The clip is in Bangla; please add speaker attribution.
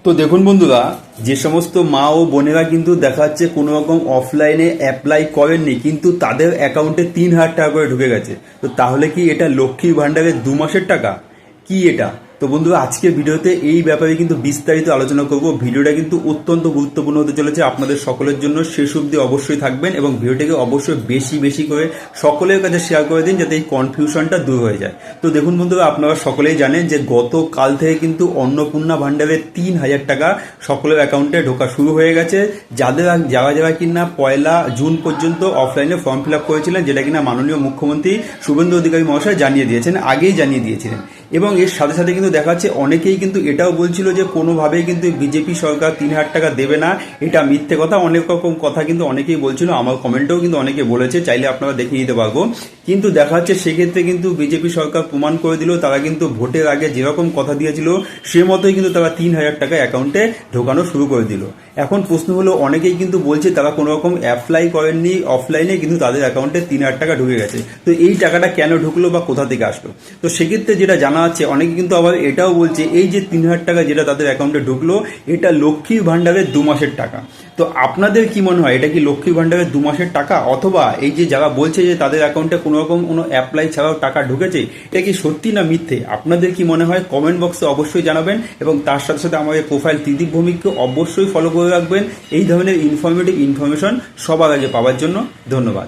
Speaker 1: তো দেখুন বন্ধুরা, যে সমস্ত মা ও বোনেরা কিন্তু দেখা যাচ্ছে কোনো রকম অফলাইনে অ্যাপ্লাই করেননি কিন্তু তাদের অ্যাকাউন্টে 3,000 টাকা করে ঢুকে গেছে। তো তাহলে কি এটা লক্ষ্মীর ভান্ডারের 2 মাসের টাকা? কি এটা? তো বন্ধুরা, আজকের ভিডিওতে এই ব্যাপারে কিন্তু বিস্তারিত আলোচনা করব। ভিডিওটা কিন্তু অত্যন্ত গুরুত্বপূর্ণ হতে চলেছে আপনাদের সকলের জন্য। শেষ অবধি অবশ্যই থাকবেন এবং ভিডিওটিকে অবশ্যই বেশি বেশি করে সকলের কাছে শেয়ার করে দিন, যাতে এই কনফিউশনটা দূর হয়ে যায়। তো দেখুন বন্ধুরা, আপনারা সকলেই জানেন যে গতকাল থেকে কিন্তু অন্নপূর্ণা ভান্ডারের 3,000 টাকা সকলের অ্যাকাউন্টে ঢোকা শুরু হয়ে গেছে। যারা যারা কিনা 1 জুন পর্যন্ত অফলাইনে ফর্ম ফিল আপ করেছিলেন, যেটা কিনা মাননীয় মুখ্যমন্ত্রী শুভেন্দু অধিকারী মহাশয় জানিয়ে দিয়েছেন, আগেই জানিয়ে দিয়েছিলেন। এবং এর সাথে সাথে কিন্তু দেখা যাচ্ছে অনেকেই কিন্তু এটাও বলছিল যে কোনোভাবেই কিন্তু বিজেপি সরকার 3,000 টাকা দেবে না, এটা মিথ্যে কথা। অনেক রকম কথা কিন্তু অনেকেই বলছিল, আমার কমেন্টেও কিন্তু অনেকে বলেছে, চাইলে আপনারা দেখে নিতে পারবো। কিন্তু দেখা যাচ্ছে সেক্ষেত্রে কিন্তু বিজেপি সরকার প্রমাণ করে দিল তারা কিন্তু ভোটের আগে যেরকম কথা দিয়েছিল সে মতোই কিন্তু তারা 3,000 টাকা অ্যাকাউন্টে ঢোকানো শুরু করে দিল। এখন প্রশ্ন হলো, অনেকেই কিন্তু বলছে তারা কোনো রকম অ্যাপ্লাই করেননি অফলাইনে, কিন্তু তাদের অ্যাকাউন্টে 3,000 টাকা ঢুকে গেছে। তো এই টাকাটা কেন ঢুকলো বা কোথা থেকে আসলো? তো সেক্ষেত্রে যেটা জানা আছে, অনেকে কিন্তু আবার এটাও বলছে এই যে 3,000 টাকা যেটা তাদের অ্যাকাউন্টে ঢুকলো, এটা লক্ষ্মীর ভান্ডারের 2 মাসের টাকা। তো আপনাদের কি মনে হয়, এটা কি লক্ষ্মীর ভান্ডারের 2 মাসের টাকা, অথবা এই যে যারা বলছে যে তাদের অ্যাকাউন্টে কোনো রকম কোনো অ্যাপ্লাই ছাড়াও টাকা ঢুকেছে, এটা কি সত্যি না মিথ্যে? আপনাদের কি মনে হয় কমেন্ট বক্সে অবশ্যই জানাবেন। এবং তার সাথে সাথে আমাদের প্রোফাইল ত্রিদীপ ভৌমিককে অবশ্যই ফলো করে রাখবেন এই ধরনের ইনফরমেশন সবার আগে পাওয়ার জন্য। ধন্যবাদ।